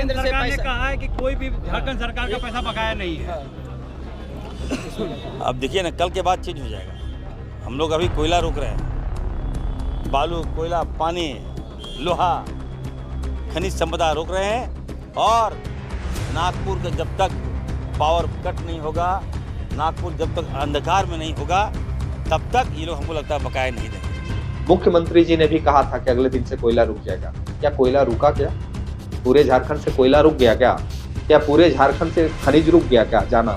केंद्र से सरकार ने पैसा कहा है कि कोई भी झारखंड सरकार का पैसा बकाया नहीं है। अब देखिए ना, कल के बाद चेंज हो जाएगा। हम लोग अभी कोयला रोक रहे हैं, बालू, कोयला, पानी, लोहा, खनिज संपदा रोक रहे हैं। और नागपुर का जब तक पावर कट नहीं होगा, नागपुर जब तक अंधकार में नहीं होगा, तब तक ये लोग हमको लगता है बकाया नहीं देंगे। मुख्यमंत्री जी ने भी कहा था कि अगले दिन से कोयला रुक जाएगा। क्या कोयला रुका? क्या पूरे झारखंड से कोयला रुक गया? क्या पूरे झारखंड से खनिज रुक गया? क्या जाना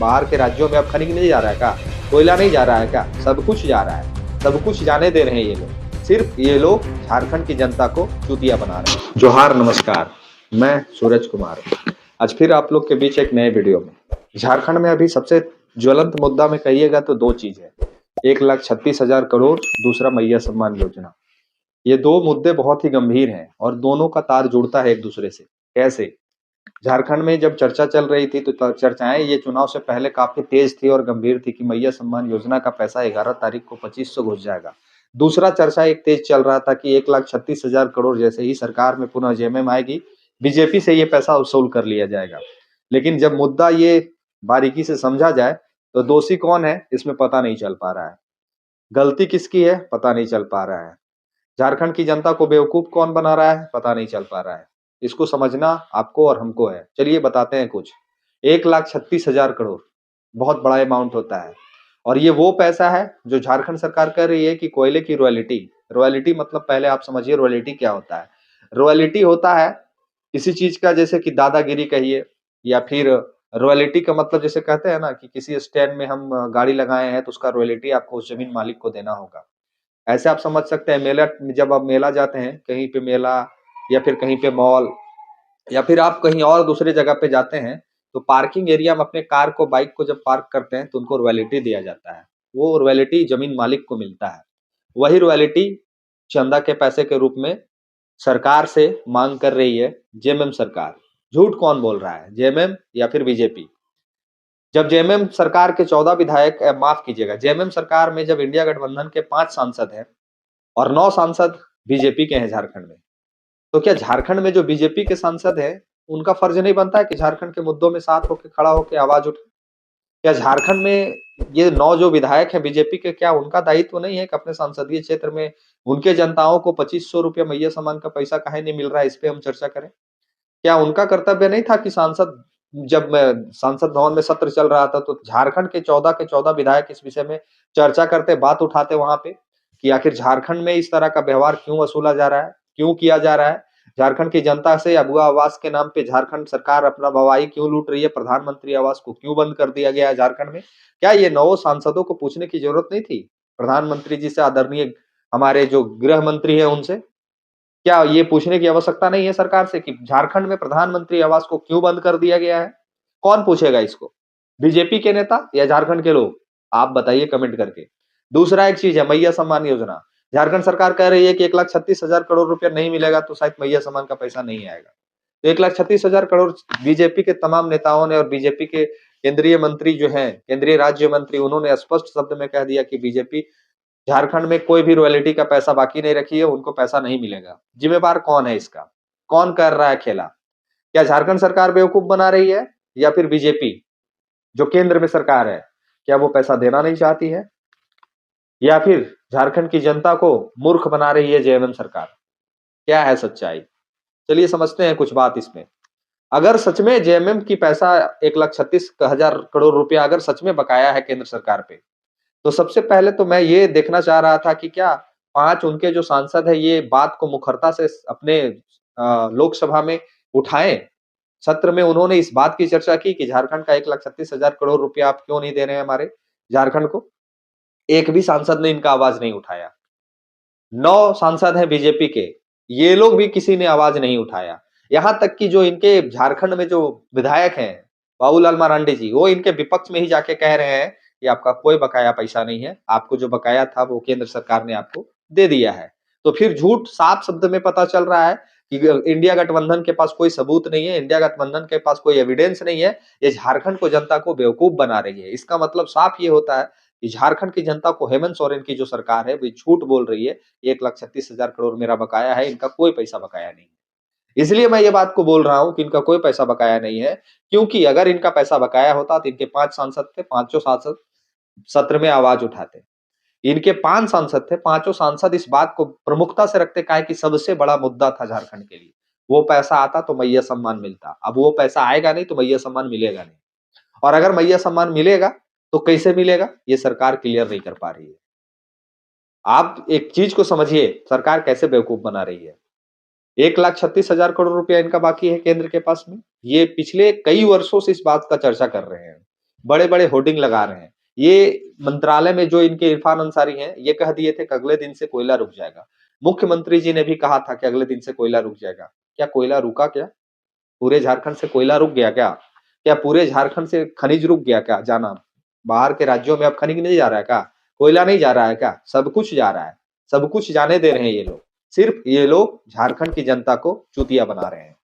बाहर के राज्यों में अब खनिज नहीं जा रहा है? क्या कोयला नहीं जा रहा है? क्या सब कुछ जा रहा है, सब कुछ जाने दे रहे हैं ये लोग। सिर्फ ये लोग झारखंड की जनता को चूतिया बना रहे हैं। जोहार, नमस्कार, मैं सूरज कुमार आज फिर आप लोग के बीच एक नए वीडियो में। झारखंड में अभी सबसे ज्वलंत मुद्दा में कहिएगा तो दो चीज है, 1,36,000 करोड़, दूसरा मैया सम्मान योजना। ये दो मुद्दे बहुत ही गंभीर हैं और दोनों का तार जुड़ता है एक दूसरे से। कैसे? झारखंड में जब चर्चा चल रही थी तो चर्चाएं ये चुनाव से पहले काफी तेज थी और गंभीर थी कि मैया सम्मान योजना का पैसा 11 तारीख को 2500 घुस जाएगा। दूसरा चर्चा एक तेज चल रहा था कि 1,36,000 करोड़ जैसे ही सरकार में पुनः जेएमएम आएगी, बीजेपी से ये पैसा वसूल कर लिया जाएगा। लेकिन जब मुद्दा ये बारीकी से समझा जाए तो दोषी कौन है इसमें पता नहीं चल पा रहा है, गलती किसकी है पता नहीं चल पा रहा है, झारखंड की जनता को बेवकूफ कौन बना रहा है पता नहीं चल पा रहा है। इसको समझना आपको और हमको है। चलिए बताते हैं कुछ। 1,36,000 करोड़ बहुत बड़ा अमाउंट होता है और ये वो पैसा है जो झारखंड सरकार कर रही है कि कोयले की रॉयल्टी मतलब पहले आप समझिए रॉयल्टी क्या होता है। रॉयल्टी होता है किसी चीज का, जैसे कि दादागिरी कहिए, या फिर रॉयल्टी का मतलब जैसे कहते हैं ना कि किसी स्टैंड में हम गाड़ी लगाए हैं तो उसका रॉयल्टी आपको उस जमीन मालिक को देना होगा। ऐसे आप समझ सकते हैं मेला, जब आप मेला जाते हैं कहीं पे मेला या फिर कहीं पे मॉल या फिर आप कहीं और दूसरे जगह पे जाते हैं तो पार्किंग एरिया में अपने कार को, बाइक को जब पार्क करते हैं तो उनको रॉयल्टी दिया जाता है। वो रॉयल्टी जमीन मालिक को मिलता है। वही रॉयल्टी चंदा के पैसे के रूप में सरकार से मांग कर रही है जेएमएम सरकार। झूठ कौन बोल रहा है, जेएमएम या फिर बीजेपी? जब जेएमएम सरकार के 14 विधायक, माफ कीजिएगा, जेएमएम सरकार में जब इंडिया गठबंधन के 5 सांसद हैं और 9 सांसद बीजेपी के हैं झारखंड में, तो क्या झारखंड में जो बीजेपी के सांसद हैं उनका फर्ज नहीं बनता है कि झारखंड के मुद्दों में साथ होकर खड़ा होकर आवाज उठाए? क्या झारखंड में ये 9 जो विधायक हैं बीजेपी के, क्या उनका दायित्व नहीं है कि अपने संसदीय क्षेत्र में उनके जनताओं को 2500 रुपया मैया सम्मान का पैसा काहे नहीं मिल रहा है, इस पे हम चर्चा करें? क्या उनका कर्तव्य नहीं था कि सांसद, जब मैं सांसद भवन में सत्र चल रहा था तो झारखंड के 14 विधायक इस विषय में चर्चा करते, बात उठाते वहां पे कि आखिर झारखंड में इस तरह का व्यवहार क्यों वसूला जा रहा है, क्यों किया जा रहा है? झारखंड की जनता से अगुआ आवास के नाम पे झारखंड सरकार अपना बवाई क्यों लूट रही है? प्रधानमंत्री आवास को क्यों बंद कर दिया गया है झारखंड में? क्या ये 9 सांसदों को पूछने की जरूरत नहीं थी प्रधानमंत्री जी से, आदरणीय हमारे जो गृह मंत्री है उनसे? क्या ये पूछने की आवश्यकता नहीं है सरकार से कि झारखंड में प्रधानमंत्री आवास को क्यों बंद कर दिया गया है? कौन पूछेगा इसको, बीजेपी के नेता या झारखंड के लोग? आप बताइए कमेंट करके। दूसरा एक चीज है मैया सम्मान योजना। झारखंड सरकार कह रही है कि 1,36,000 करोड़ रुपया नहीं मिलेगा तो शायद मैया सम्मान का पैसा नहीं आएगा। तो 1,36,000 करोड़ बीजेपी के तमाम नेताओं ने और बीजेपी के केंद्रीय मंत्री जो हैं, केंद्रीय राज्य मंत्री, उन्होंने स्पष्ट शब्द में कह दिया कि बीजेपी झारखंड में कोई भी रॉयल्टी का पैसा बाकी नहीं रखी है, उनको पैसा नहीं मिलेगा। जिम्मेवार कौन है इसका? कौन कर रहा है खेला? क्या झारखंड सरकार बेवकूफ बना रही है या फिर बीजेपी जो केंद्र में सरकार है, क्या वो पैसा देना नहीं चाहती है, या फिर झारखंड की जनता को मूर्ख बना रही है जेएमएम सरकार? क्या है सच्चाई? चलिए समझते हैं कुछ बात इसमें। अगर सच में जेएमएम की पैसा 1,36,000 करोड़ रुपया अगर सच में बकाया है केंद्र सरकार पे, तो सबसे पहले तो मैं ये देखना चाह रहा था कि क्या 5 उनके जो सांसद है ये बात को मुखरता से अपने लोकसभा में उठाएं। सत्र में उन्होंने इस बात की चर्चा की कि झारखंड का 1,36,000 करोड़ रुपया आप क्यों नहीं दे रहे हैं हमारे झारखंड को? एक भी सांसद ने इनका आवाज नहीं उठाया। 9 सांसद हैं बीजेपी के, ये लोग भी किसी ने आवाज नहीं उठाया। यहां तक कि जो इनके झारखंड में जो विधायक हैं बाबूलाल मरांडी जी, वो इनके विपक्ष में ही जाके कह रहे हैं कि आपका कोई बकाया पैसा नहीं है, आपको जो बकाया था वो केंद्र सरकार ने आपको दे दिया है। तो फिर झूठ साफ शब्द में पता चल रहा है कि इंडिया गठबंधन के पास कोई सबूत नहीं है, इंडिया गठबंधन के पास कोई एविडेंस नहीं है, ये झारखंड को जनता को बेवकूफ बना रही है। इसका मतलब साफ ये होता है कि झारखंड की जनता को हेमंत सोरेन की जो सरकार है वो झूठ बोल रही है, 1,36,000 करोड़ मेरा बकाया है, इनका कोई पैसा बकाया नहीं है। इसलिए मैं ये बात को बोल रहा हूं कि इनका कोई पैसा बकाया नहीं है, क्योंकि अगर इनका पैसा बकाया होता तो इनके 5 सांसद थे, पांचों सांसद सत्र में आवाज उठाते। इनके 5 सांसद थे, पांचों सांसद इस बात को प्रमुखता से रखते, काहे कि सबसे बड़ा मुद्दा था झारखंड के लिए। वो पैसा आता तो मैया सम्मान मिलता। अब वो पैसा आएगा नहीं तो मैया सम्मान मिलेगा नहीं। और अगर मैया सम्मान मिलेगा तो कैसे मिलेगा, ये सरकार क्लियर नहीं कर पा रही है। आप एक चीज को समझिए, सरकार कैसे बेवकूफ बना रही है। 1,36,000 करोड़ रुपया इनका बाकी है केंद्र के पास में। ये पिछले कई वर्षों से इस बात का चर्चा कर रहे हैं, बड़े-बड़े होर्डिंग लगा रहे हैं। ये मंत्रालय में जो इनके इरफान अंसारी हैं, ये कह दिए थे कि अगले दिन से कोयला रुक जाएगा। मुख्यमंत्री जी ने भी कहा था कि अगले दिन से कोयला रुक जाएगा। क्या कोयला रुका क्या? पूरे झारखंड से कोयला रुक गया क्या? क्या पूरे झारखंड से खनिज रुक गया क्या? जाना बाहर के राज्यों में अब खनिज नहीं जा रहा है क्या? कोयला नहीं जा रहा है क्या? सब कुछ जा रहा है। सब कुछ जाने दे रहे हैं ये लोग। सिर्फ ये लोग झारखंड की जनता को चूतिया बना रहे हैं।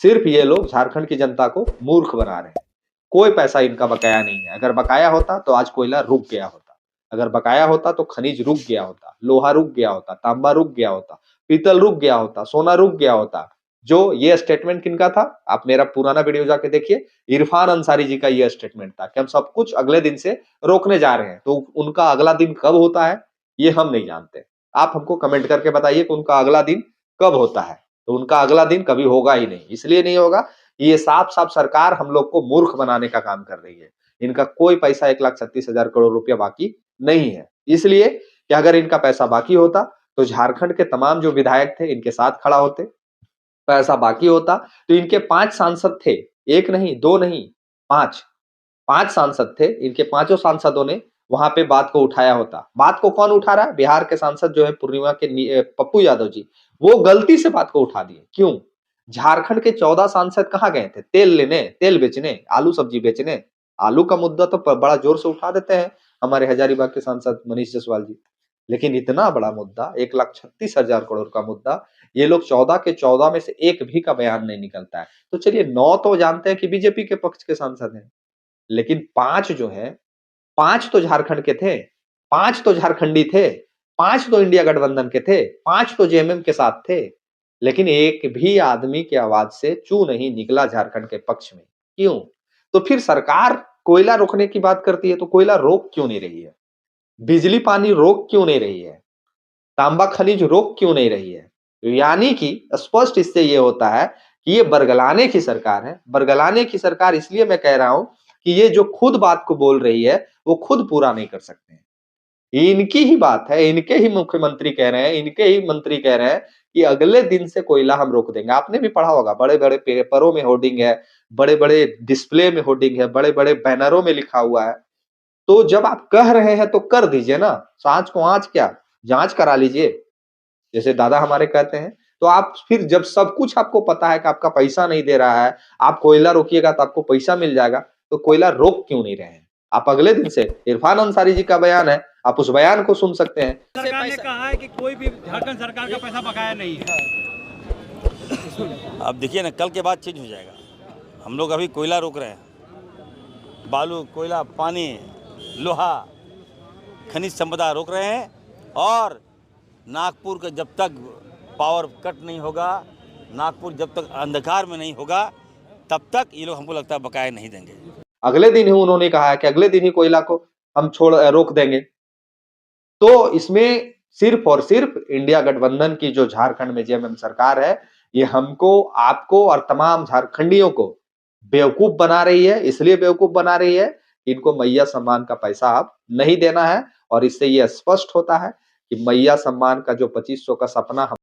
सिर्फ ये लोग झारखंड की जनता को मूर्ख बना रहे हैं। कोई पैसा इनका बकाया नहीं है। अगर बकाया होता तो आज कोयला रुक गया होता। अगर बकाया होता तो खनिज रुक गया होता, लोहा रुक गया होता, तांबा रुक गया होता, पीतल रुक गया होता, सोना रुक गया होता। जो ये स्टेटमेंट किनका था, आप मेरा पुराना वीडियो जाके देखिए, इरफान अंसारी जी का ये स्टेटमेंट था कि हम सब कुछ अगले दिन से रोकने जा रहे हैं। तो उनका अगला दिन कब होता है ये हम नहीं जानते। आप हमको कमेंट करके बताइए कि उनका अगला दिन कब होता है। तो उनका अगला दिन कभी होगा ही नहीं। इसलिए नहीं होगा, ये साफ-साफ सरकार हम लोग को मूर्ख बनाने का काम कर रही है। इनका कोई पैसा 1,36,000 करोड़ रुपया बाकी नहीं है। इसलिए कि अगर इनका पैसा बाकी होता तो झारखंड के तमाम जो विधायक थे इनके साथ खड़ा होते। पैसा बाकी होता तो इनके 5 सांसद थे, 1 नहीं, 2 नहीं, 5 सांसद थे। इनके पांचों सांसदों ने वहां पे बात को उठाया होता। बात को कौन उठा रहा है? बिहार के सांसद जो है पूर्णिमा के पप्पू यादव जी, वो गलती से बात को उठा दिए। क्यों? झारखंड के 14 सांसद कहाँ गए थे? तेल लेने, तेल बेचने, आलू सब्जी बेचने। आलू का मुद्दा तो बड़ा जोर से उठा देते हैं हमारे हजारीबाग के सांसद मनीष जायसवाल जी। लेकिन इतना बड़ा मुद्दा, 1,36,000 करोड़ का मुद्दा, ये लोग 14 के 14 में से एक भी का बयान नहीं निकलता है। तो चलिए 9 तो जानते हैं कि बीजेपी के पक्ष के सांसद हैं, लेकिन 5 जो हैं, 5 तो झारखंड के थे, 5 तो झारखंडी थे, 5 तो इंडिया गठबंधन के थे, 5 तो जेएमएम के साथ थे। लेकिन एक भी आदमी की आवाज से चू नहीं निकला झारखंड के पक्ष में। क्यों? तो फिर सरकार कोयला रोकने की बात करती है तो कोयला रोक क्यों नहीं रही है? बिजली पानी रोक क्यों नहीं रही है? तांबा खनिज रोक क्यों नहीं रही है? यानी कि स्पष्ट इससे ये होता है कि ये बरगलाने की सरकार है। बरगलाने की सरकार इसलिए मैं कह रहा हूं कि ये जो खुद बात को बोल रही है वो खुद पूरा नहीं कर सकते हैं। इनकी ही बात है, इनके ही मुख्यमंत्री कह रहे हैं, इनके ही मंत्री कह रहे हैं कि अगले दिन से कोयला हम रोक देंगे। आपने भी पढ़ा होगा, बड़े-बड़े पेपरों में होर्डिंग है, बड़े-बड़े डिस्प्ले में होर्डिंग है, बड़े-बड़े बैनरों में लिखा हुआ है। तो जब आप कह रहे हैं तो कर दीजिए ना, साँच को आँच क्या, जाँच करा लीजिए, जैसे दादा हमारे कहते हैं। तो आप फिर जब सब कुछ आपको पता है कि आपका पैसा नहीं दे रहा है, आप कोयला रोकिएगा तो आपको पैसा मिल जाएगा, तो कोयला रोक क्यों नहीं रहे हैं? आप अगले दिन से, इरफान अंसारी जी का बयान है, आप उस बयान को सुन सकते हैं। सरकार ने कहा है कि कोई भी झारखंड सरकार का पैसा बकाया नहीं है। अब देखिए ना, कल के बाद चेंज हो जाएगा। हम लोग अभी कोयला रोक रहे हैं, बालू, कोयला, पानी, लोहा, खनिज संपदा रोक रहे हैं। और नागपुर का जब तक पावर कट नहीं होगा, नागपुर जब तक अंधकार में नहीं होगा, तब तक ये लोग हमको लगता है बकाया नहीं देंगे। अगले दिन ही उन्होंने कहा है कि अगले दिन ही कोयला को हम रोक देंगे। तो इसमें सिर्फ और सिर्फ इंडिया गठबंधन की जो झारखंड में जेएमएम सरकार है, ये हमको, आपको और तमाम झारखंडियों को बेवकूफ बना रही है। इसलिए बेवकूफ बना रही है, इनको मैया सम्मान का पैसा अब नहीं देना है। और इससे ये स्पष्ट होता है कि मैया सम्मान का जो 2500 का सपना